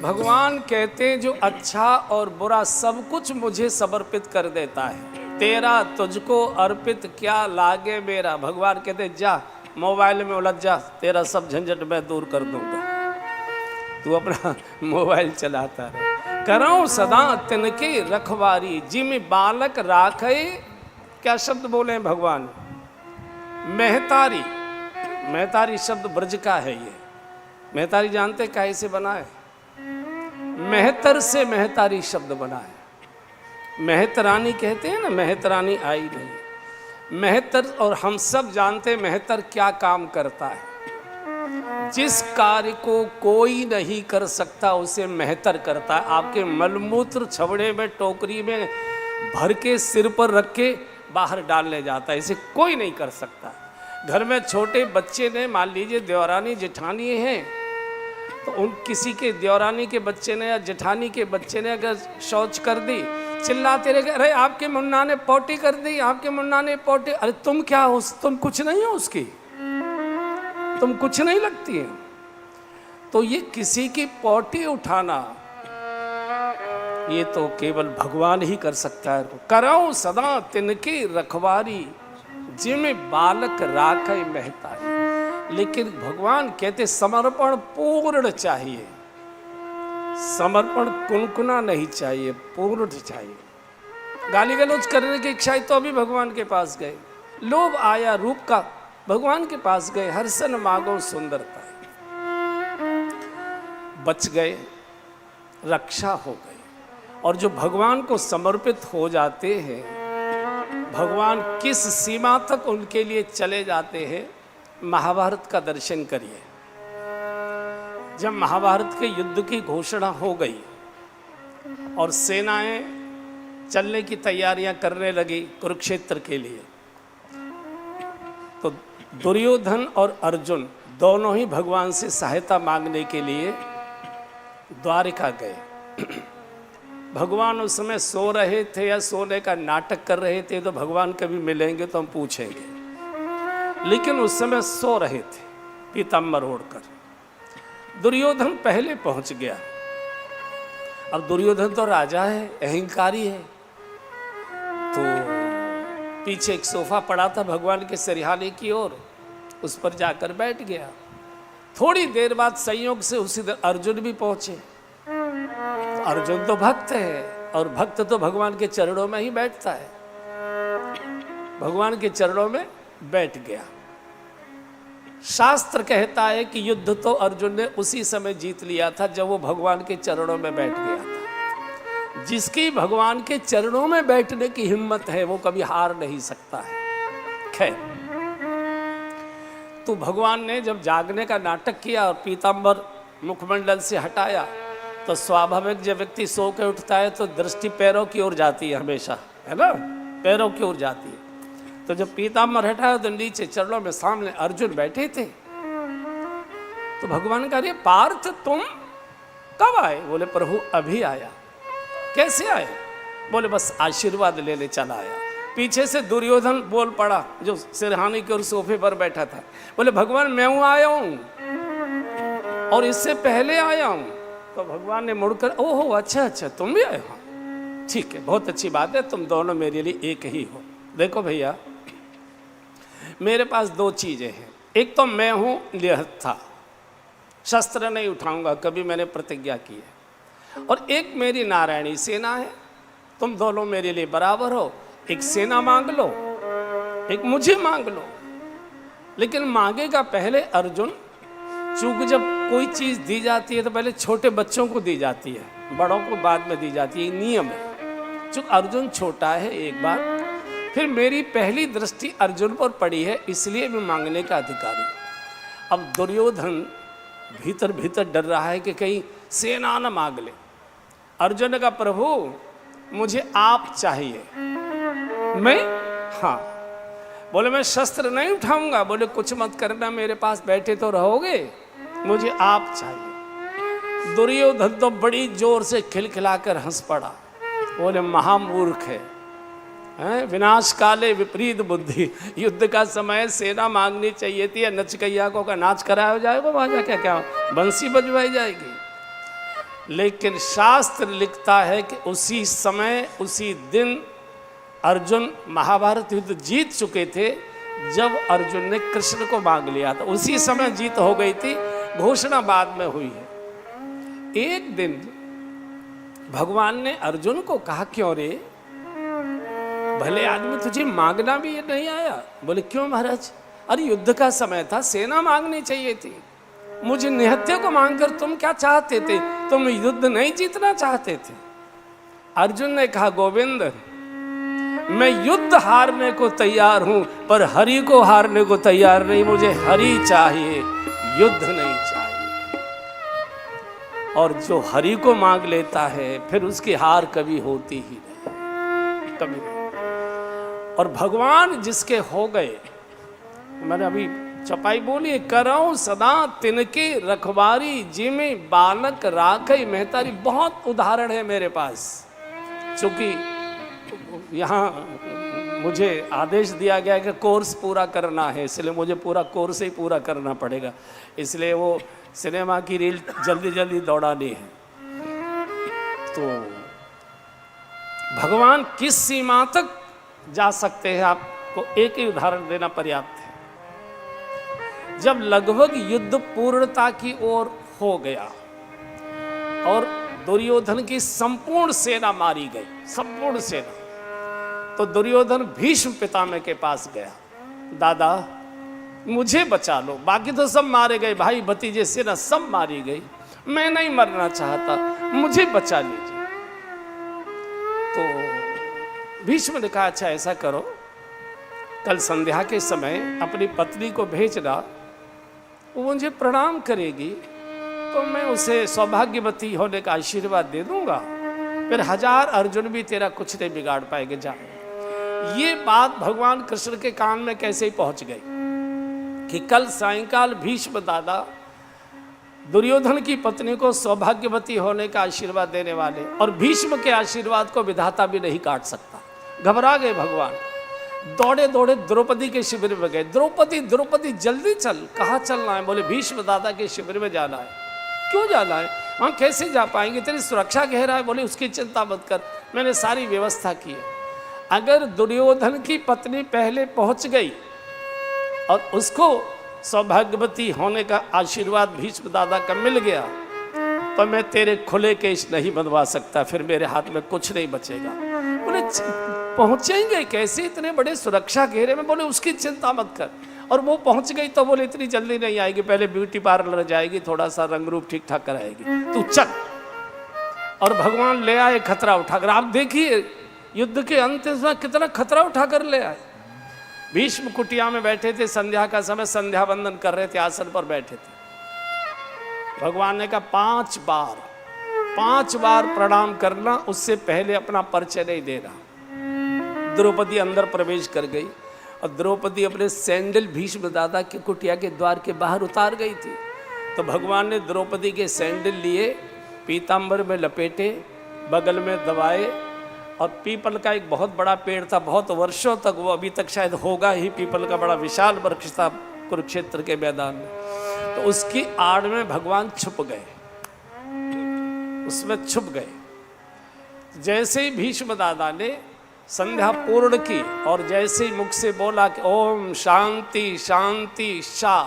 भगवान कहते हैं जो अच्छा और बुरा सब कुछ मुझे समर्पित कर देता है, तेरा तुझको अर्पित क्या लागे मेरा। भगवान कहते जा मोबाइल में उलझ जा, तेरा सब झंझट मैं दूर कर दूंगा, तू अपना मोबाइल चलाता रहे। करो सदा तिनके रखवारी, जिम बालक राखे। क्या शब्द बोले हैं भगवान? मेहतारी। मेहतारी शब्द ब्रज का है। ये मेहतारी जानते काहे से बना है? मेहतर से मेहतारी शब्द बना है। मेहतरानी कहते हैं ना, मेहतरानी आई नहीं। मेहतर, और हम सब जानते हैं मेहतर क्या काम करता है। जिस कार्य को कोई नहीं कर सकता उसे मेहतर करता है। आपके मलमूत्र छबड़े में टोकरी में भर के सिर पर रख के बाहर डालने जाता है, इसे कोई नहीं कर सकता। घर में छोटे बच्चे ने, मान लीजिए देवरानी जेठानी हैं, तो उन किसी के देवरानी के बच्चे ने या जेठानी के बच्चे ने अगर शौच कर दी, चिल्लाते रहे, अरे आपके मुन्ना ने पोटी कर दी, आपके मुन्ना ने पोटी। अरे तुम क्या हो, तुम कुछ नहीं हो उसकी, तुम कुछ नहीं लगती है। तो ये किसी की पोटी उठाना ये तो केवल भगवान ही कर सकता है। करो सदा तिनकी रखवारी, जिम बालक राखे मेहतारी। लेकिन भगवान कहते समर्पण पूर्ण चाहिए, समर्पण कुनकुना नहीं चाहिए, पूर्ण चाहिए। गाली गलौज करने की इच्छा तो अभी भगवान के पास गए, लोभ आया रूप का, भगवान के पास गए, हर्षन मांगो सुंदरता, बच गए, रक्षा हो गई। और जो भगवान को समर्पित हो जाते हैं, भगवान किस सीमा तक उनके लिए चले जाते हैं, महाभारत का दर्शन करिए। जब महाभारत के युद्ध की घोषणा हो गई और सेनाएं चलने की तैयारियां करने लगी कुरुक्षेत्र के लिए, तो दुर्योधन और अर्जुन दोनों ही भगवान से सहायता मांगने के लिए द्वारिका गए। भगवान उस समय सो रहे थे या सोने का नाटक कर रहे थे, तो भगवान कभी मिलेंगे तो हम पूछेंगे, लेकिन उस समय सो रहे थे पीताम्बर ओढ़कर। दुर्योधन पहले पहुंच गया। अब दुर्योधन तो राजा है, अहंकारी है, तो पीछे एक सोफा पड़ा था भगवान के सरिहाने की ओर, उस पर जाकर बैठ गया। थोड़ी देर बाद संयोग से उसी तरह अर्जुन भी पहुंचे। अर्जुन तो भक्त है, और भक्त तो भगवान के चरणों में ही बैठता है। भगवान के चरणों में बैठ गया। शास्त्र कहता है कि युद्ध तो अर्जुन ने उसी समय जीत लिया था जब वो भगवान के चरणों में बैठ गया था। जिसकी भगवान के चरणों में बैठने की हिम्मत है वो कभी हार नहीं सकता है। खैर, तो भगवान ने जब जागने का नाटक किया और पीताम्बर मुखमंडल से हटाया, तो स्वाभाविक जब व्यक्ति सो के उठता है तो दृष्टि पैरों की ओर जाती है हमेशा, है ना, पैरों की ओर जाती है। तो जब पीताम्बर हटाया तो नीचे चरणों में सामने अर्जुन बैठे थे। तो भगवान कह रहे, पार्थ तुम कब आए? बोले प्रभु अभी आया। कैसे आए? बोले बस आशीर्वाद लेने चला आया। पीछे से दुर्योधन बोल पड़ा जो सिरहाने की ओर सोफे पर बैठा था, बोले भगवान मैं हूं, आया हूं और इससे पहले आया हूं। तो भगवान ने मुड़कर, ओहो अच्छा अच्छा तुम भी आए हो, ठीक है, बहुत अच्छी बात है, तुम दोनों मेरे लिए एक ही हो। देखो भैया, मेरे पास दो चीजें हैं। एक तो मैं हूं निहत्था, शस्त्र नहीं उठाऊंगा, कभी मैंने प्रतिज्ञा की है। और एक मेरी नारायणी सेना है, तुम दोनों मेरे लिए बराबर हो। एक सेना मांग लो, एक मुझे मांग लो। लेकिन मांगेगा पहले अर्जुन। चूंकि जब कोई चीज दी जाती है तो पहले छोटे बच्चों को दी जाती है, बड़ों को बाद में दी जाती है, नियम है। चूंकि अर्जुन छोटा है एक बार, फिर मेरी पहली दृष्टि अर्जुन पर पड़ी है, इसलिए मैं मांगने का अधिकारी। अब दुर्योधन भीतर भीतर डर रहा है कि कहीं सेना न मांग ले। अर्जुन का प्रभु मुझे आप चाहिए। मैं? हाँ। बोले मैं शस्त्र नहीं उठाऊंगा। बोले कुछ मत करना, मेरे पास बैठे तो रहोगे, मुझे आप चाहिए। दुर्योधन तो बड़ी जोर से खिलखिलाकर हंस पड़ा। बोले महामूर्ख है, विनाश काले विपरीत बुद्धि। युद्ध का समय सेना मांगनी चाहिए थी, नचकैया को का नाच कराया जाएगा, वहां जाके क्या बंसी बजवाई जाएगी। लेकिन शास्त्र लिखता है कि उसी समय उसी दिन अर्जुन महाभारत युद्ध जीत चुके थे जब अर्जुन ने कृष्ण को मांग लिया था। उसी समय जीत हो गई थी, घोषणा बाद में हुई है। एक दिन भगवान ने अर्जुन को कहा, क्यों रे भले आदमी, तुझे मांगना भी ये नहीं आया? बोले क्यों महाराज? अरे युद्ध का समय था, सेना मांगनी चाहिए थी। मुझे निहत्थे को मांगकर तुम क्या चाहते थे? तुम युद्ध नहीं जीतना चाहते थे। अर्जुन ने कहा, गोविंद मैं युद्ध हारने को तैयार हूं, पर हरि को हारने को तैयार नहीं। मुझे हरि चाहिए, युद्ध नहीं चाहिए। और जो हरि को मांग लेता है फिर उसकी हार कभी होती ही नहीं, कभी नहीं। और भगवान जिसके हो गए, मैंने अभी चपाई बोली, करऊं सदा तिनके रखवारी, जिमे बालक राखई महतारी। बहुत उदाहरण है मेरे पास। चूंकि यहाँ मुझे आदेश दिया गया है कि कोर्स पूरा करना है, इसलिए मुझे पूरा कोर्स ही पूरा करना पड़ेगा। इसलिए वो सिनेमा की रील जल्दी जल्दी दौड़ानी है। तो भगवान किस सीमा तक जा सकते हैं, आपको एक ही उदाहरण देना पर्याप्त है। जब लगभग युद्ध पूर्णता की ओर हो गया और दुर्योधन की संपूर्ण सेना मारी गई, संपूर्ण सेना, तो दुर्योधन भीष्म पितामह के पास गया, दादा मुझे बचा लो, बाकी तो सब मारे गए, भाई भतीजे सेना सब मारी गई, मैं नहीं मरना चाहता, मुझे बचा लीजिए। तो भीष्म ने कहा, अच्छा ऐसा करो, कल संध्या के समय अपनी पत्नी को भेजना, वो मुझे प्रणाम करेगी तो मैं उसे सौभाग्यवती होने का आशीर्वाद दे दूंगा, फिर 1000 अर्जुन भी तेरा कुछ नहीं बिगाड़ पाएंगे। जा। ये बात भगवान कृष्ण के कान में कैसे ही पहुंच गई कि कल सायंकाल भीष्म दादा दुर्योधन की पत्नी को सौभाग्यवती होने का आशीर्वाद देने वाले, और भीष्म के आशीर्वाद को विधाता भी नहीं काट सकता। घबरा गए भगवान, दौड़े दौड़े द्रौपदी के शिविर में गए। द्रौपदी द्रौपदी जल्दी चल। कहाँ चलना है? बोले भीष्म दादा के शिविर में जाना है। क्यों जाना है? वहाँ कैसे जा पाएंगे? तेरी सुरक्षा घेरा है। बोले उसकी चिंता मत कर, मैंने सारी व्यवस्था की है। अगर दुर्योधन की पत्नी पहले पहुँच गई और उसको सौभाग्यवती होने का आशीर्वाद भीष्म दादा का मिल गया तो मैं तेरे खुले केश नहीं बनवा सकता, फिर मेरे हाथ में कुछ नहीं बचेगा। बोले पहुंचेंगे कैसे इतने बड़े सुरक्षा घेरे में? बोले उसकी चिंता मत कर। और वो पहुंच गई तो बोले इतनी जल्दी नहीं आएगी, पहले ब्यूटी पार्लर जाएगी, थोड़ा सा रंग रूप ठीक ठाक कराएगी, तू चल। और भगवान ले आए खतरा उठाकर। आप देखिए युद्ध के अंत में कितना खतरा उठाकर ले आए। भीष्म कुटिया में बैठे थे, संध्या का समय, संध्या वंदन कर रहे थे, आसन पर बैठे थे। भगवान ने कहा 5 बार प्रणाम करना, उससे पहले अपना परिचय नहीं देना। द्रौपदी अंदर प्रवेश कर गई और द्रौपदी अपने सैंडल भीष्म दादा के कुटिया के द्वार के बाहर उतार गई थी। तो भगवान ने द्रौपदी के सैंडल लिए, पीताम्बर में लपेटे, बगल में दबाए, और पीपल का एक बहुत बड़ा पेड़ था, बहुत वर्षों तक, वो अभी तक शायद होगा ही, पीपल का बड़ा विशाल वृक्ष था कुरुक्षेत्र के मैदान में। तो उसकी आड़ में भगवान छुप गए, उसमें छुप गए। जैसे ही भीष्म दादा ने संध्या पूर्ण की और जैसे ही मुख से बोला कि ओम शांति शांति शाह,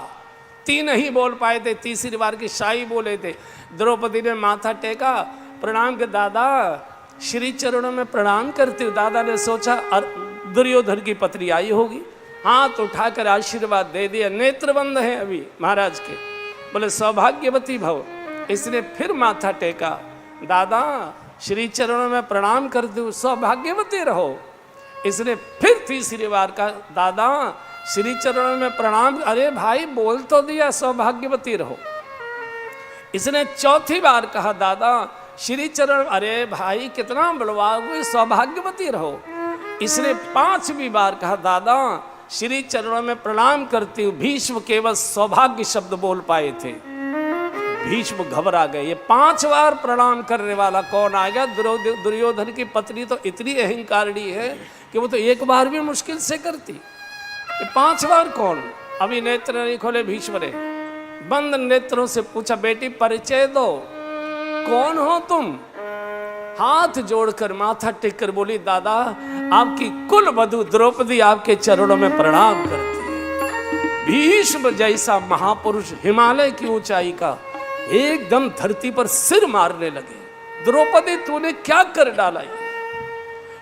3 ही बोल पाए थे, तीसरी बार की शाही बोले थे। द्रौपदी ने माथा टेका, प्रणाम के दादा, श्री चरणों में प्रणाम करते हुए दादा ने सोचा दुर्योधन की पत्नी आई होगी, हाथ उठाकर आशीर्वाद दे दिया। नेत्र बंद है अभी महाराज के, बोले सौभाग्यवती भव। इसने फिर माथा टेका, दादा श्री चरणों में प्रणाम करते हुए सौभाग्यवती रहो। इसने फिर तीसरी बार का, दादा श्री चरणों में प्रणाम, अरे भाई बोल तो दिया सौभाग्यवती रहो। इसने चौथी बार कहा, दादा श्री चरण, अरे भाई कितना बड़वाओगे, सौभाग्यवती रहो। इसने 5वीं बार कहा, दादा श्री चरणों में प्रणाम करते हुए। भीष्म केवल सौभाग्य शब्द बोल पाए थे, भीष्म घबरा गए। ये 5 बार प्रणाम करने वाला कौन आएगा? दुर्योधन की पत्नी तो इतनी अहंकारिणी है कि वो तो 1 बार भी मुश्किल से करती, ये 5 बार कौन? अभी नेत्र नहीं खोले भीष्म ने, बंद नेत्रों से पूछा, बेटी परिचय दो। कौन हो तुम? हाथ जोड़कर माथा टेक कर बोली, दादा आपकी कुल वधू द्रौपदी आपके चरणों में प्रणाम करती है। भीष्म जैसा महापुरुष हिमालय की ऊंचाई का एकदम धरती पर सिर मारने लगे। द्रौपदी तूने क्या कर डाला?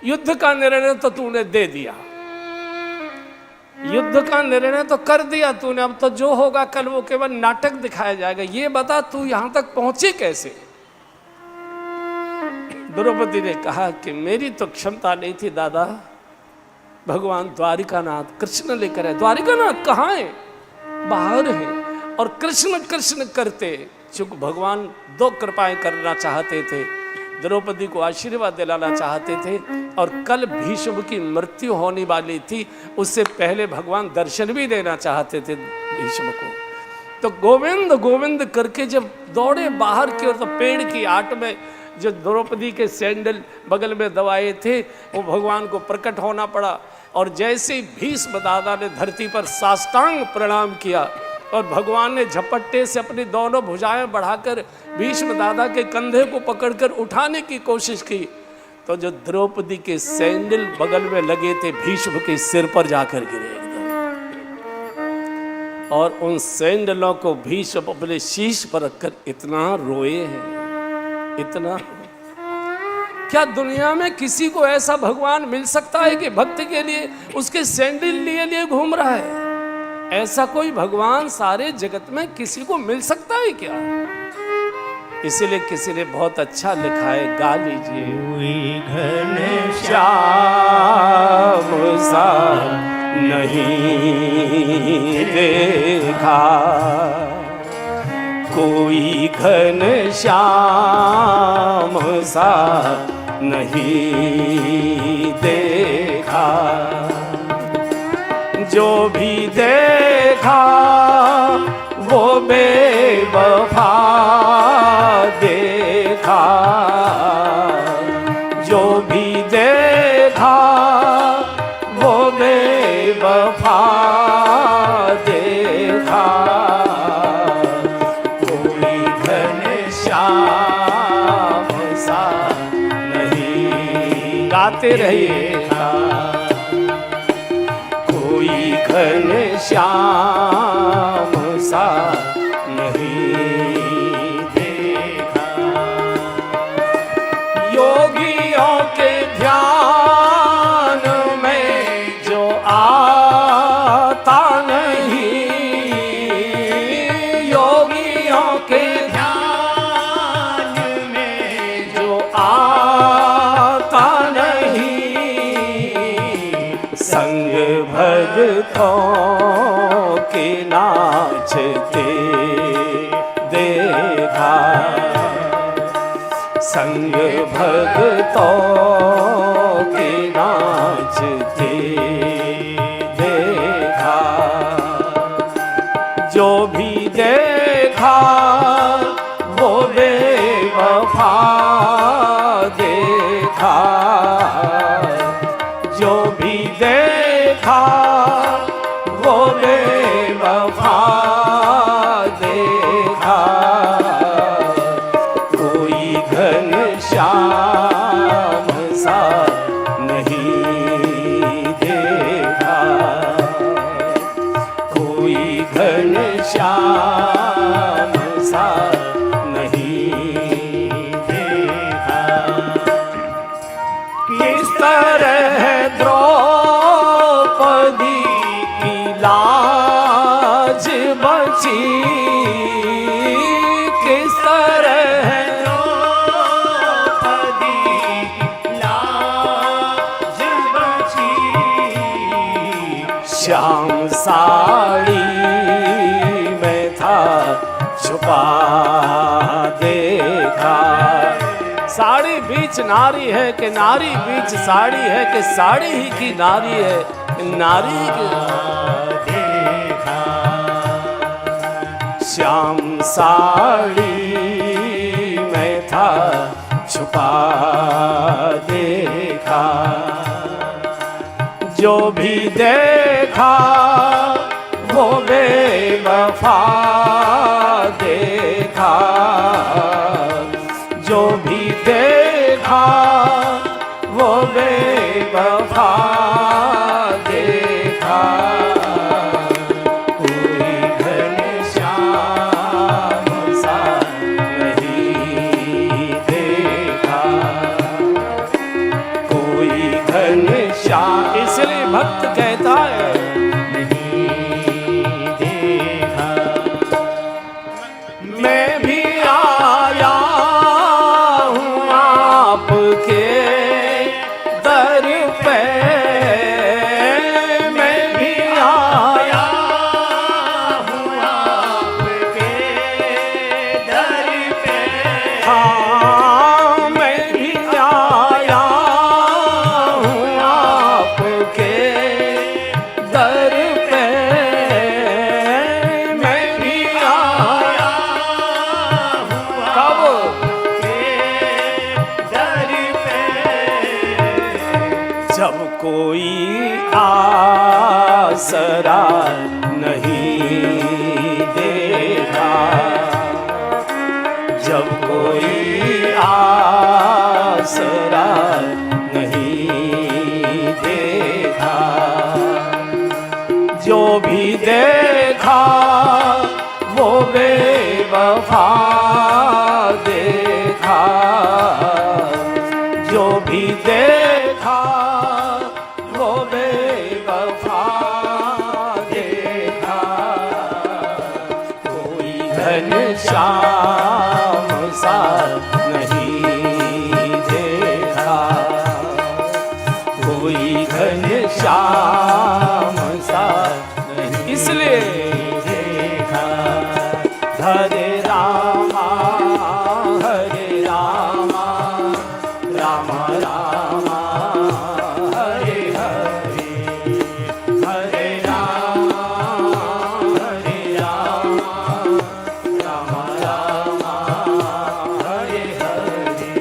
युद्ध का निर्णय तो तूने दे दिया, युद्ध का निर्णय तो कर दिया तूने, अब तो जो होगा कल वो केवल नाटक दिखाया जाएगा। ये बता तू यहां तक पहुंची कैसे? द्रौपदी ने कहा कि मेरी तो क्षमता नहीं थी दादा, भगवान द्वारिकानाथ कृष्ण लेकर है। द्वारिकानाथ कहाँ है? बाहर है। और कृष्ण कृष्ण करते, चूंकि भगवान दो कृपाएं करना चाहते थे, द्रौपदी को आशीर्वाद दिलाना चाहते थे, और कल भीष्म की मृत्यु होने वाली थी, उससे पहले भगवान दर्शन भी देना चाहते थे भीष्म को। तो गोविंद गोविंद करके जब दौड़े बाहर की ओर, तो पेड़ की आट में जो द्रौपदी के सैंडल बगल में दबाए थे वो भगवान को प्रकट होना पड़ा। और जैसे ही भीष्म दादा ने धरती पर साष्टांग प्रणाम किया और भगवान ने झपट्टे से अपनी दोनों भुजाएं बढ़ाकर भीष्म दादा के कंधे को पकड़कर उठाने की कोशिश की, तो जो द्रौपदी के सैंडल बगल में लगे थे भीष्म के सिर पर जाकर गिरे एकदम। और उन सैंडलों को भीष्म अपने शीश पर रखकर इतना रोए हैं, इतना। क्या दुनिया में किसी को ऐसा भगवान मिल सकता है कि भक्त के लिए उसके सैंडल लिए घूम रहा है? ऐसा कोई भगवान सारे जगत में किसी को मिल सकता है क्या? इसीलिए किसी ने बहुत अच्छा लिखा है, गा लीजिए। घनश्याम सा नहीं देखा, कोई घनश्याम सा नहीं देखा, जो भी देखा वो बेवफा देखा, जो भी देखा वो बेवफा देखा, कोई घनश्याम सा नहीं। गाते रहिएगा। कोई घनश्याम सा नहीं देखा, योगियों के ध्यान में जो आता नहीं, योगियों के ध्यान में जो आता नहीं, संग भक्तों के नाचते देखा, संग भक्तों के नाचते देखा, जो भी देखा वो बेवफा देखा, जो भी देखा वो बेवफा देखा, कोई घनश्याम सा नहीं देखा, कोई घनश्याम सा नहीं देखा। किस तरह द्रौपदी की लाज बची, किस तरह द्रौपदी की लाज बची, श्याम साड़ी में था छुपा देखा। साड़ी बीच नारी है कि नारी बीच साड़ी है, कि साड़ी ही की नारी है, नारी की देखा। श्याम साड़ी में था छुपा देखा, जो भी देखा वो बेवफा देखा, भी देखा वो बेवफा देखा, कोई घनश्याम सा नहीं देखा, कोई घनश्याम। इसलिए भक्त कहता है आसरा नहीं देखा, जब कोई आसरा नहीं देखा, जो भी देखा वो बेवफा देखा, जो भी देखा वो बेवफा देखा, कोई घनश्याम सा नहीं देखा, कोई घनश्याम सा नहीं। इसलिए देखा हरे रामा हरे रामा रामा रामा हरे हरे, हरे रामा हरे रामा रामा रामा हरे हरे,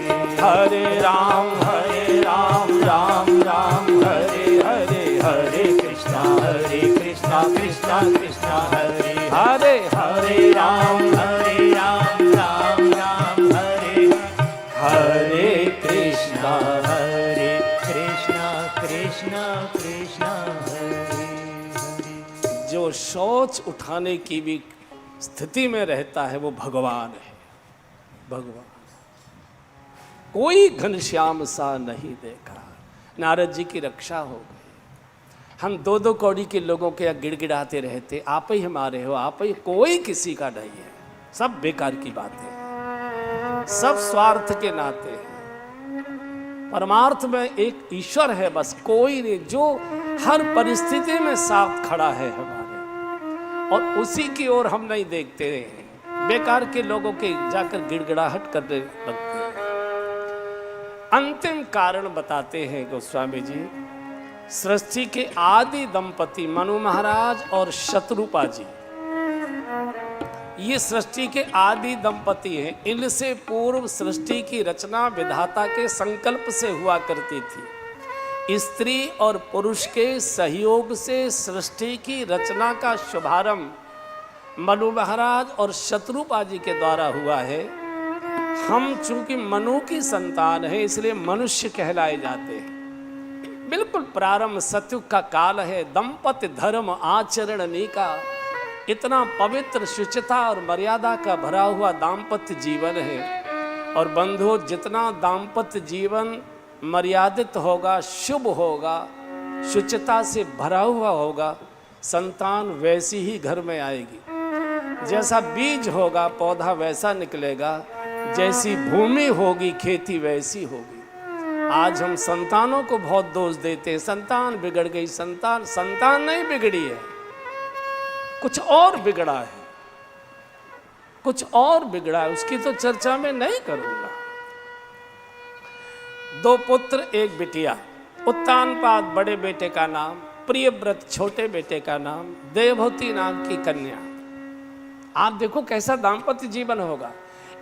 हरे राम राम राम हरे हरे, हरे कृष्णा कृष्णा कृष्णा हरे हरे, हरे राम राम राम हरे हरे, कृष्णा कृष्णा कृष्णा हरे हरे। जो सोच उठाने की भी स्थिति में रहता है वो भगवान है, भगवान। कोई घनश्याम सा नहीं देखा। नारद जी की रक्षा हो गई। हम दो दो कौड़ी के लोगों के गिड़गिड़ाते रहते, आप ही हमारे हो, आप ही, कोई किसी का नहीं है। सब बेकार की बातें, सब स्वार्थ के नाते हैं। परमार्थ में एक ईश्वर है बस, कोई नहीं, जो हर परिस्थिति में साथ खड़ा है हमारे, और उसी की ओर हम नहीं देखते हैं। बेकार के लोगों के जाकर गिड़गिड़ाहट करने लगते हैं। अंतिम कारण बताते हैं गोस्वामी जी। सृष्टि के आदि दंपति मनु महाराज और शतरूपा जी, ये सृष्टि के आदि दंपति हैं। इनसे पूर्व सृष्टि की रचना विधाता के संकल्प से हुआ करती थी। स्त्री और पुरुष के सहयोग से सृष्टि की रचना का शुभारंभ मनु महाराज और शतरूपा जी के द्वारा हुआ है। हम चूंकि मनु की संतान है इसलिए मनुष्य कहलाए जाते हैं। बिल्कुल प्रारंभ सतयुग का काल है। दंपति धर्म आचरण नीका, इतना पवित्र शुचिता और मर्यादा का भरा हुआ दाम्पत्य जीवन है। और बंधुओं, जितना दाम्पत्य जीवन मर्यादित होगा, शुभ होगा, शुचिता से भरा हुआ होगा, संतान वैसी ही घर में आएगी। जैसा बीज होगा पौधा वैसा निकलेगा, जैसी भूमि होगी खेती वैसी होगी। आज हम संतानों को बहुत दोष देते हैं, संतान बिगड़ गई। संतान नहीं बिगड़ी है, कुछ और बिगड़ा है, कुछ और बिगड़ा है, उसकी तो चर्चा में नहीं करूंगा। दो पुत्र एक बिटिया। उत्तानपाद बड़े बेटे का नाम, प्रियव्रत छोटे बेटे का नाम, देवहूति नाम की कन्या। आप देखो कैसा दाम्पत्य जीवन होगा।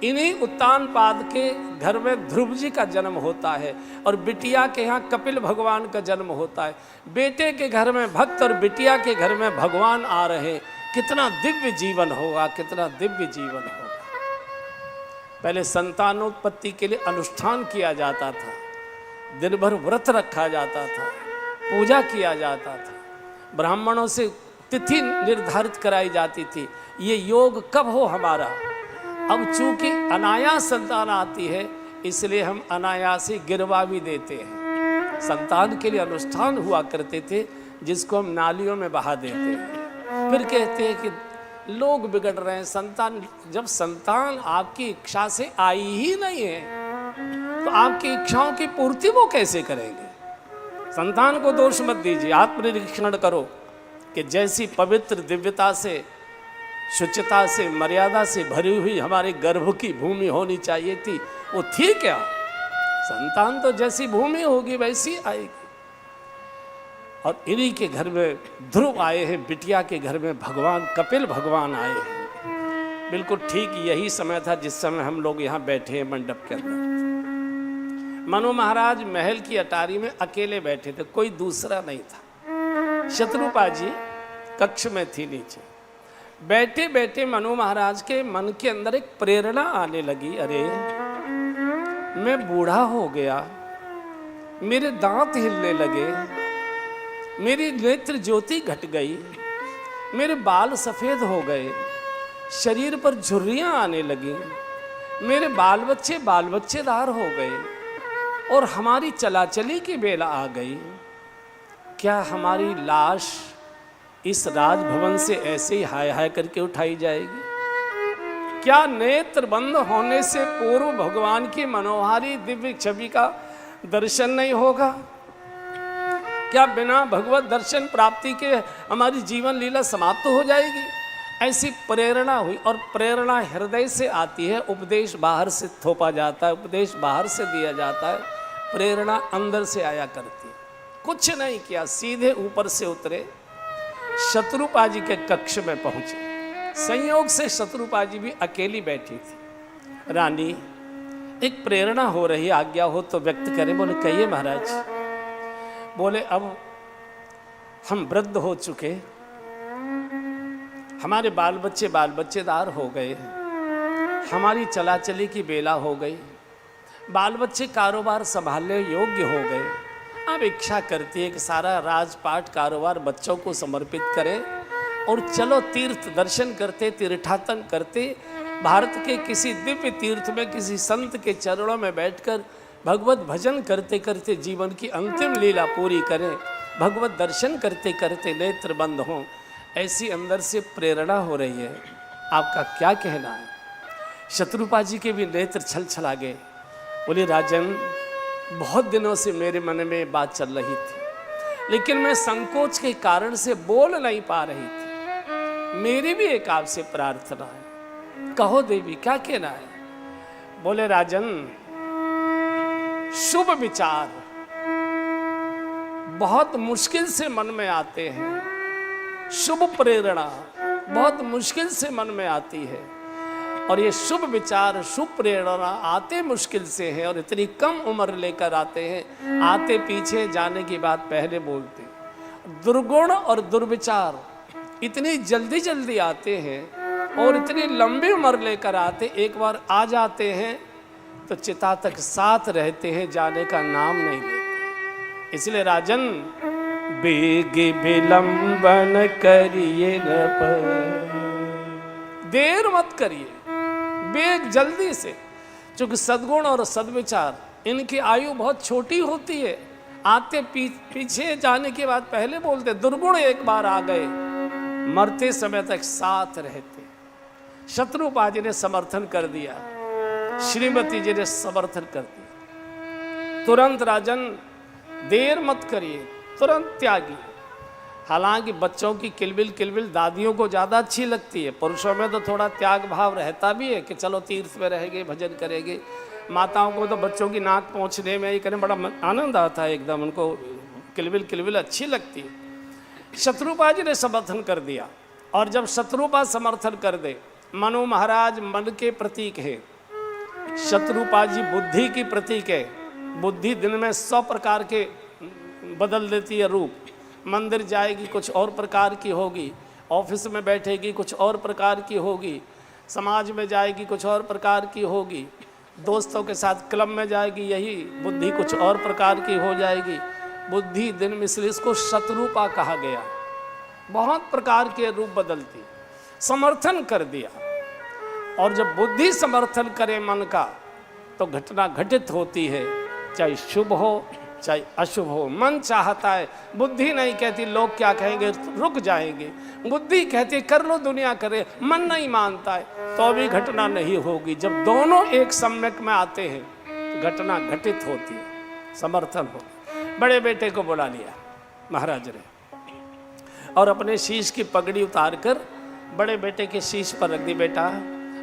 इन्हीं उत्तानपाद के घर में ध्रुव जी का जन्म होता है और बिटिया के यहाँ कपिल भगवान का जन्म होता है। बेटे के घर में भक्त और बिटिया के घर में भगवान आ रहे। कितना दिव्य जीवन होगा, कितना दिव्य जीवन होगा। पहले संतानोत्पत्ति के लिए अनुष्ठान किया जाता था, दिन भर व्रत रखा जाता था, पूजा किया जाता था, ब्राह्मणों से तिथि निर्धारित कराई जाती थी। ये योग कब हो हमारा? अब चूंकि अनायास संतान आती है, इसलिए हम अनायास ही गिरवा भी देते हैं। संतान के लिए अनुष्ठान हुआ करते थे, जिसको हम नालियों में बहा देते हैं। फिर कहते हैं कि लोग बिगड़ रहे हैं, संतान। जब संतान आपकी इच्छा से आई ही नहीं है, तो आपकी इच्छाओं की पूर्ति वो कैसे करेंगे? संतान को दोष मत दीजिए, आत्मनिरीक्षण करो कि जैसी पवित्र दिव्यता से, शुचिता से, मर्यादा से भरी हुई हमारे गर्भ की भूमि होनी चाहिए थी, वो थी क्या? संतान तो जैसी भूमि होगी वैसी आएगी। और इन्हीं के घर में ध्रुव आए हैं, बिटिया के घर में भगवान कपिल भगवान आए हैं। बिल्कुल ठीक यही समय था जिस समय हम लोग यहाँ बैठे हैं मंडप के अंदर। मनु महाराज महल की अटारी में अकेले बैठे थे, कोई दूसरा नहीं था। शत्रुपा जी कक्ष में थी नीचे। बैठे बैठे मनु महाराज के मन के अंदर एक प्रेरणा आने लगी, अरे मैं बूढ़ा हो गया, मेरे दांत हिलने लगे, मेरी नेत्र ज्योति घट गई, मेरे बाल सफ़ेद हो गए, शरीर पर झुर्रियाँ आने लगी, मेरे बाल बच्चेदार हो गए और हमारी चलाचली की बेला आ गई। क्या हमारी लाश इस राजभवन से ऐसे ही हाय हाय करके उठाई जाएगी? क्या नेत्र बंद होने से पूर्व भगवान की मनोहारी दिव्य छवि का दर्शन नहीं होगा? क्या बिना भगवत दर्शन प्राप्ति के हमारी जीवन लीला समाप्त हो जाएगी? ऐसी प्रेरणा हुई। और प्रेरणा हृदय से आती है, उपदेश बाहर से थोपा जाता है, उपदेश बाहर से दिया जाता है, प्रेरणा अंदर से आया करती। कुछ नहीं किया, सीधे ऊपर से उतरे, शत्रुपा जी के कक्ष में पहुंचे। संयोग से शत्रुपा जी भी अकेली बैठी थी। रानी, एक प्रेरणा हो रही, आज्ञा हो तो व्यक्त करें। बोले कहिए महाराज। बोले अब हम वृद्ध हो चुके, हमारे बाल बच्चेदार हो गए, हमारी चलाचली की बेला हो गई, बाल बच्चे कारोबार संभालने योग्य हो गए। अब इच्छा करती है कि सारा राजपाट कारोबार बच्चों को समर्पित करें और चलो तीर्थ दर्शन करते, तीर्थाटन करते, भारत के किसी दिव्य तीर्थ में किसी संत के चरणों में बैठकर भगवत भजन करते करते जीवन की अंतिम लीला पूरी करें, भगवत दर्शन करते करते नेत्र बंद हों। ऐसी अंदर से प्रेरणा हो रही है। आपका क्या कहना है? शत्रुपा जी के भी नेत्र छल छला गए। बोले राजन, बहुत दिनों से मेरे मन में बात चल रही थी, लेकिन मैं संकोच के कारण से बोल नहीं पा रही थी। मेरी भी एक आपसे प्रार्थना है, कहो देवी क्या कहना है? बोले राजन, शुभ विचार बहुत मुश्किल से मन में आते हैं, शुभ प्रेरणा बहुत मुश्किल से मन में आती है, और ये शुभ विचार शुभ प्रेरणा आते मुश्किल से हैं, और इतनी कम उम्र लेकर आते हैं। आते पीछे, जाने की बात पहले बोलते। दुर्गुण और दुर्विचार इतनी जल्दी जल्दी आते हैं और इतनी लंबी उम्र लेकर आते, एक बार आ जाते हैं तो चिता तक साथ रहते हैं, जाने का नाम नहीं लेते। इसलिए राजन, बेग विलंबन करिए न पर, देर मत करिए, बेग जल्दी से। क्योंकि सद्गुण और सद्विचार इनकी आयु बहुत छोटी होती है। आते पीछे, जाने के बाद पहले बोलते। दुर्गुण एक बार आ गए, मरते समय तक साथ रहते। शत्रुपा जी ने समर्थन कर दिया, श्रीमती जी ने समर्थन कर दिया। तुरंत राजन, देर मत करिए, तुरंत त्यागी। हालांकि बच्चों की किलबिल दादियों को ज़्यादा अच्छी लगती है, पुरुषों में तो थोड़ा त्याग भाव रहता भी है कि चलो तीर्थ में रहेंगे, भजन करेंगे। माताओं को तो बच्चों की नाक पहुँचने में ये करने बड़ा आनंद आता है, एकदम उनको किलबिल अच्छी लगती है। शत्रुपा जी ने समर्थन कर दिया, और जब शत्रुपा समर्थन कर दे, मनु महाराज मन के प्रतीक है, शत्रुपा जी बुद्धि की प्रतीक है। बुद्धि दिन में 100 प्रकार के बदल देती है रूप। मंदिर जाएगी कुछ और प्रकार की होगी, ऑफिस में बैठेगी कुछ और प्रकार की होगी, समाज में जाएगी कुछ और प्रकार की होगी, दोस्तों के साथ क्लब में जाएगी यही बुद्धि कुछ और प्रकार की हो जाएगी। बुद्धि दिन मिसल, इसको शत्रुपा कहा गया। बहुत प्रकार के रूप बदलती, समर्थन कर दिया। और जब बुद्धि समर्थन करे मन का तो घटना घटित होती है, चाहे शुभ हो चाहे अशुभ हो। मन चाहता है, बुद्धि नहीं कहती लोग क्या कहेंगे, रुक जाएंगे। बुद्धि कहती कर लो दुनिया करे, मन नहीं मानता है तो अभी घटना नहीं होगी। जब दोनों एक सम्यक में आते हैं तो घटना घटित होती है, समर्थन हो। बड़े बेटे को बुला लिया महाराज ने और अपने शीश की पगड़ी उतार कर बड़े बेटे के शीश पर रख दी। बेटा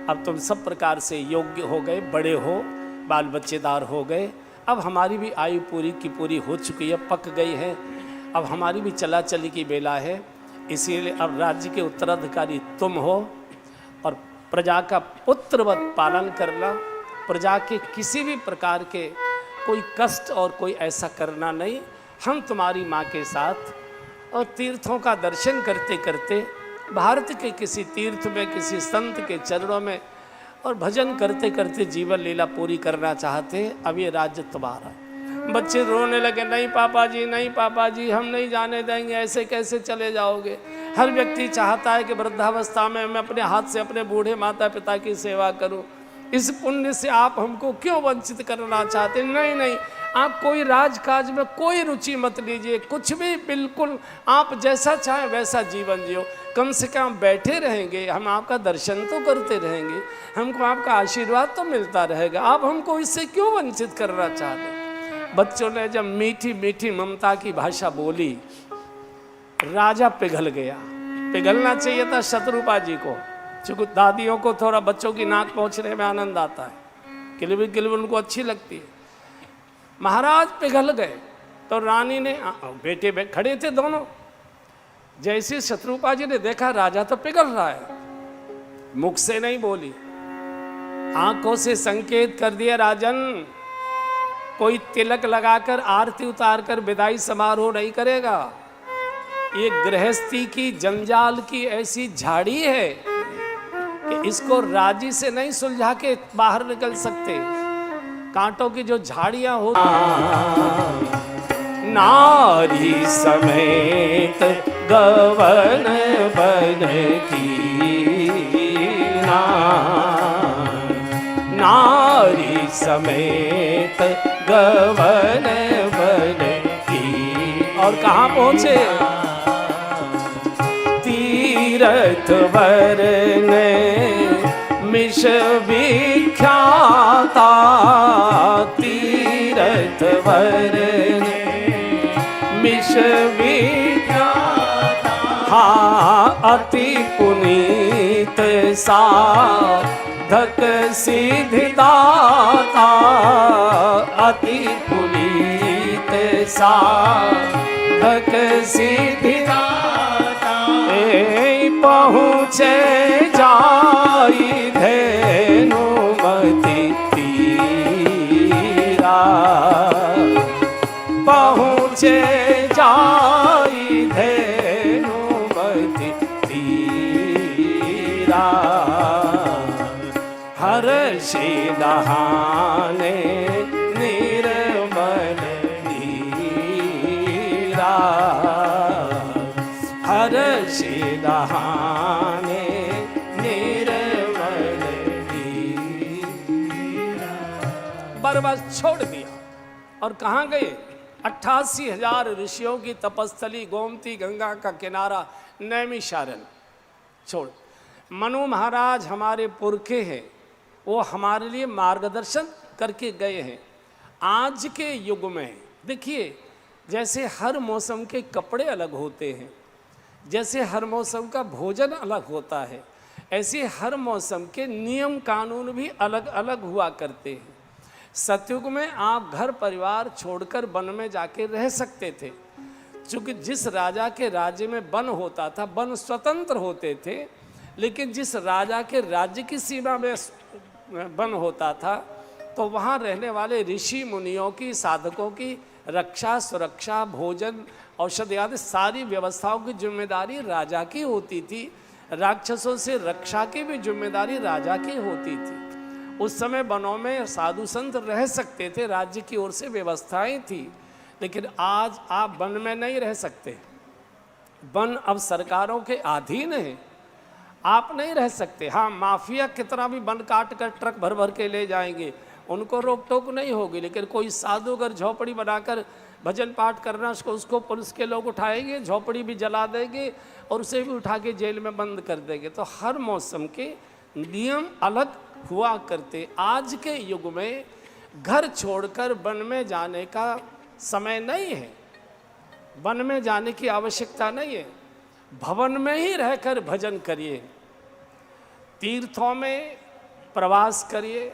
अब तुम सब प्रकार से योग्य हो गए, बड़े हो, बाल बच्चेदार हो गए, अब हमारी भी आयु पूरी की पूरी हो चुकी है, पक गई है, अब हमारी भी चला चली की बेला है। इसीलिए अब राज्य के उत्तराधिकारी तुम हो और प्रजा का पुत्रवत पालन करना, प्रजा के किसी भी प्रकार के कोई कष्ट और कोई ऐसा करना नहीं। हम तुम्हारी माँ के साथ और तीर्थों का दर्शन करते करते भारत के किसी तीर्थ में, किसी संत के चरणों में और भजन करते करते जीवन लीला पूरी करना चाहते हैं। अब ये राज्य तुम्हारा। बच्चे रोने लगे, नहीं पापा जी, नहीं पापा जी, हम नहीं जाने देंगे, ऐसे कैसे चले जाओगे। हर व्यक्ति चाहता है कि वृद्धावस्था में मैं अपने हाथ से अपने बूढ़े माता पिता की सेवा करूं। इस पुण्य से आप हमको क्यों वंचित करना चाहते? नहीं नहीं, आप कोई राजकाज में कोई रुचि मत लीजिए, कुछ भी, बिल्कुल आप जैसा चाहें वैसा जीवन जियो। कम से कम बैठे रहेंगे, हम आपका दर्शन तो करते रहेंगे, हमको आपका आशीर्वाद तो मिलता रहेगा, आप हमको इससे क्यों वंचित करना चाहते? बच्चों ने जब मीठी मीठी ममता की भाषा बोली, राजा पिघल गया। पिघलना चाहिए था शत्रुपा जी को, चूँकि दादियों को थोड़ा बच्चों की नाक पहुँचने में आनंद आता है, किलबिल किलबिल उनको अच्छी लगती है। महाराज पिघल गए तो रानी ने, बेटे खड़े थे दोनों, जैसे शत्रुपा जी ने देखा राजा तो पिघल रहा है, मुख से नहीं बोली, आंखों से संकेत कर दिया, राजन कोई तिलक लगाकर आरती उतारकर विदाई समारोह नहीं करेगा। ये गृहस्थी की जंजाल की ऐसी झाड़ी है कि इसको राजी से नहीं सुलझा के बाहर निकल सकते। कांटों की जो झाड़ियां होती, नारी समेत गवन बनती, नारी समेत गवन बनती। और कहाँ पहुंचे? तीरथ वरन मिश विख्याता, तीरथ वरन मिश विख्याता। हाँ, अति पुनीत साधक सिद्धिदाता, अति पुनीत साधक सिद्धिदाता। पहुँचे जाई धेनुमति तीरा, पहुँचे जाई धेनुमति तीरा। हर्षि दहाने निर्मल नीरा, हर्षि दहाने निर्मल नीरा। बरबस छोड़ दिया और कहाँ गए? 88,000 ऋषियों की तपस्थली गोमती गंगा का किनारा नैमिषारण्य छोड़। मनु महाराज हमारे पुरखे हैं, वो हमारे लिए मार्गदर्शन करके गए हैं। आज के युग में देखिए, जैसे हर मौसम के कपड़े अलग होते हैं, जैसे हर मौसम का भोजन अलग होता है, ऐसे हर मौसम के नियम कानून भी अलग अलग हुआ करते हैं। सतयुग में आप घर परिवार छोड़कर वन में जाके रह सकते थे, क्योंकि जिस राजा के राज्य में वन होता था, वन स्वतंत्र होते थे, लेकिन जिस राजा के राज्य की सीमा में वन होता था तो वहाँ रहने वाले ऋषि मुनियों की, साधकों की रक्षा, सुरक्षा, भोजन, औषधि आदि सारी व्यवस्थाओं की जिम्मेदारी राजा की होती थी। राक्षसों से रक्षा की भी जिम्मेदारी राजा की होती थी। उस समय वनों में साधु संत रह सकते थे, राज्य की ओर से व्यवस्थाएं थी, लेकिन आज आप वन में नहीं रह सकते। वन अब सरकारों के अधीन है, आप नहीं रह सकते। हाँ, माफिया कितना भी वन काट कर ट्रक भर भर के ले जाएंगे, उनको रोक टोक नहीं होगी, लेकिन कोई साधु अगर झोपड़ी बनाकर भजन पाठ करना, उसको पुलिस के लोग उठाएंगे, झोपड़ी भी जला देंगे और उसे भी उठा के जेल में बंद कर देंगे। तो हर मौसम के नियम अलग हुआ करते। आज के युग में घर छोड़कर वन में जाने का समय नहीं है, वन में जाने की आवश्यकता नहीं है। भवन में ही रहकर भजन करिए, तीर्थों में प्रवास करिए,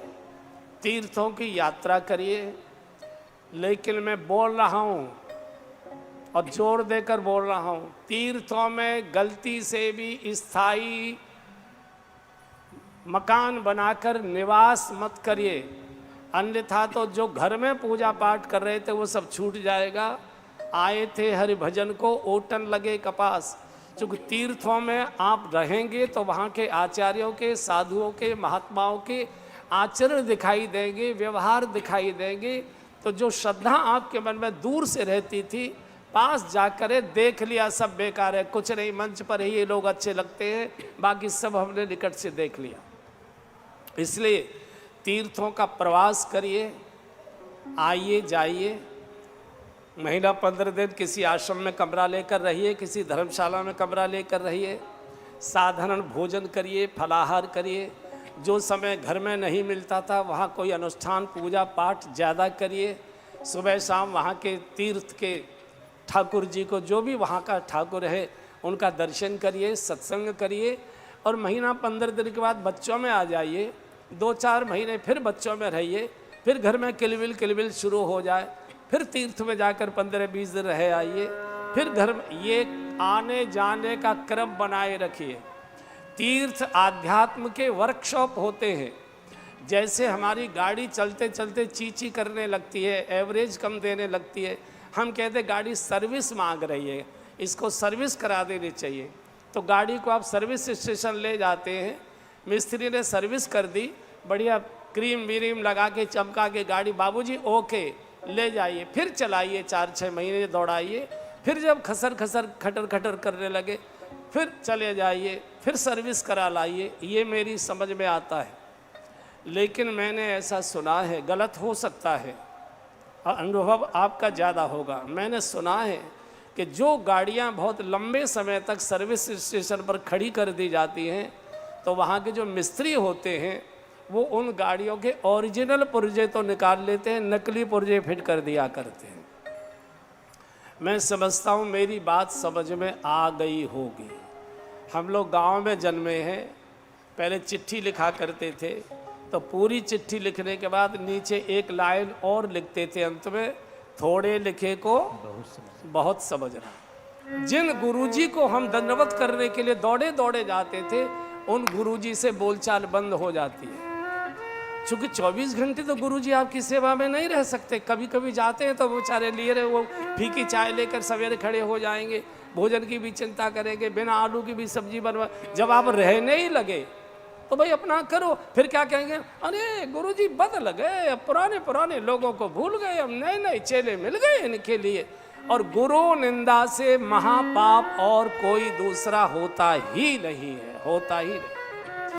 तीर्थों की यात्रा करिए। लेकिन मैं बोल रहा हूँ और जोर देकर बोल रहा हूँ, तीर्थों में गलती से भी स्थायी मकान बनाकर निवास मत करिए, अन्यथा तो जो घर में पूजा पाठ कर रहे थे वो सब छूट जाएगा। आए थे हरि भजन को, ओटन लगे कपास। चूँकि तीर्थों में आप रहेंगे तो वहाँ के आचार्यों के, साधुओं के, महात्माओं के आचरण दिखाई देंगे, व्यवहार दिखाई देंगे। तो जो श्रद्धा आपके मन में दूर से रहती थी, पास जाकर देख लिया सब बेकार है, कुछ नहीं, मंच पर ही ये लोग अच्छे लगते हैं, बाकी सब हमने निकट से देख लिया। इसलिए तीर्थों का प्रवास करिए, आइए जाइए, महीना 15 दिन किसी आश्रम में कमरा लेकर रहिए, किसी धर्मशाला में कमरा लेकर रहिए, साधारण भोजन करिए, फलाहार करिए। जो समय घर में नहीं मिलता था वहाँ कोई अनुष्ठान पूजा पाठ ज़्यादा करिए। सुबह शाम वहाँ के तीर्थ के ठाकुर जी को, जो भी वहाँ का ठाकुर है, उनका दर्शन करिए, सत्संग करिए। और महीना 15 दिन के बाद बच्चों में आ जाइए, 2-4 महीने फिर बच्चों में रहिए, फिर घर में किलबिल शुरू हो जाए, फिर तीर्थ में जाकर 15-20 दिन रह आइए, फिर घर में। ये आने जाने का क्रम बनाए रखिए। तीर्थ आध्यात्म के वर्कशॉप होते हैं। जैसे हमारी गाड़ी चलते चलते चींची करने लगती है, एवरेज कम देने लगती है, हम कहते गाड़ी सर्विस मांग रही है, इसको सर्विस करा देनी चाहिए। तो गाड़ी को आप सर्विस स्टेशन ले जाते हैं, मिस्त्री ने सर्विस कर दी, बढ़िया क्रीम व्रीम लगा के चमका के गाड़ी, बाबूजी ओके, ले जाइए, फिर चलाइए, 4-6 महीने दौड़ाइए, फिर जब खसर खसर खटर खटर करने लगे फिर चले जाइए, फिर सर्विस करा लाइए। ये मेरी समझ में आता है, लेकिन मैंने ऐसा सुना है, गलत हो सकता है, अनुभव आपका ज़्यादा होगा। मैंने सुना है कि जो गाड़ियां बहुत लंबे समय तक सर्विस स्टेशन पर खड़ी कर दी जाती हैं, तो वहाँ के जो मिस्त्री होते हैं वो उन गाड़ियों के ओरिजिनल पुर्जे तो निकाल लेते हैं, नकली पुर्जे फिट कर दिया करते हैं। मैं समझता हूँ मेरी बात समझ में आ गई होगी। हम लोग गांव में जन्मे हैं, पहले चिट्ठी लिखा करते थे, तो पूरी चिट्ठी लिखने के बाद नीचे एक लाइन और लिखते थे अंत में, थोड़े लिखे को बहुत समझना। जिन गुरुजी को हम दंडवत करने के लिए दौड़े दौड़े जाते थे, उन गुरुजी से बोलचाल बंद हो जाती है। चूँकि 24 घंटे तो गुरुजी आपकी सेवा में नहीं रह सकते, कभी कभी जाते हैं तो बेचारे लिए रहे वो फीकी चाय लेकर सवेरे खड़े हो जाएंगे, भोजन की भी चिंता करेंगे, बिना आलू की भी सब्जी बनवा। जब आप रहने ही लगे तो भाई अपना करो, फिर क्या कहेंगे, अरे गुरुजी बदल गए, अब पुराने लोगों को भूल गए, अब नए नए चेले मिल गए इनके लिए। और गुरु निंदा से महापाप और कोई दूसरा होता ही नहीं है, होता ही नहीं।